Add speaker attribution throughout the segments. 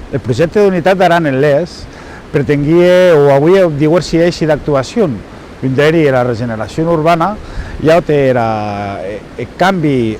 Speaker 1: El projecte d'unitat d'Aran en l'Est pretenguia, o avui diversi eixos d'actuació. Un d'ells era la regeneració urbana, l'altre era el canvi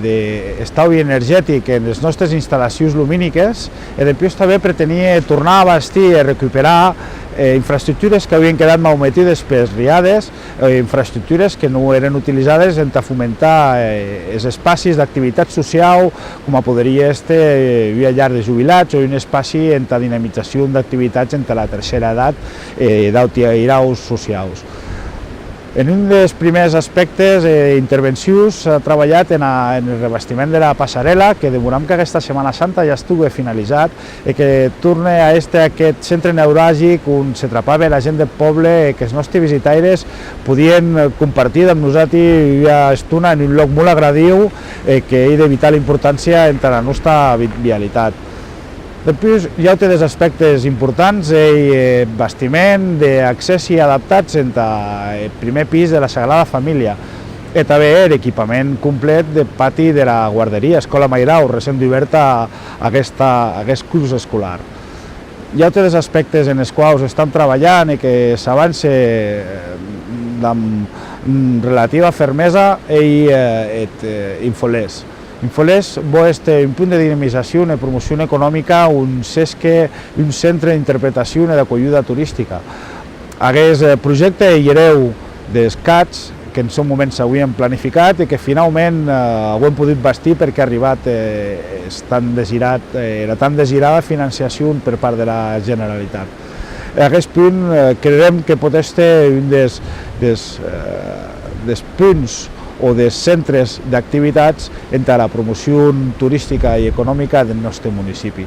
Speaker 1: d'estalvi energètic en les nostres instal·lacions lumíniques, i després també pretenia tornar a bastir i recuperar infraestructures que havien quedat malmetides per riades, infraestructures que no eren utilitzades per fomentar els espais d'activitat social, com podria ser una llar de jubilats o un espai en la dinamització d'activitats entre la tercera edat d'autoairaus socials. En un dels primers aspectes intervencions s'ha treballat en el revestiment de la passarel·la, que demorem que aquesta Setmana Santa ja estigui finalitzat i que torni a aquest centre neuràlgic on s'atrapava la gent del poble, que els nostres visitaires podien compartir amb nosaltres una estona en un lloc molt agradiu que és de vital importància entre la nostra vialitat. Després hi ha altres aspectes importants, el bastiment d'accés adaptats entre el primer pis de la Sagrada Família i també l'equipament complet del pati de la guarderia Escola Mairau, recent oberta a aquest curs escolar. Hi ha altres aspectes en els quals estan treballant i que s'avança amb relativa fermesa i Infolés. Infolés va ser un punt de dinamització i promoció econòmica, un centre d'interpretació i d'acollida turística. Aquest projecte hi hereu dels CATs, que en són moments s'havien planificat i que finalment ho hem pogut bastir perquè ha arribat la tan desirada financiació per part de la Generalitat. En aquest punt creiem que pot ser un dels punts o dels centres d'activitats entre la promoció turística i econòmica del nostre municipi.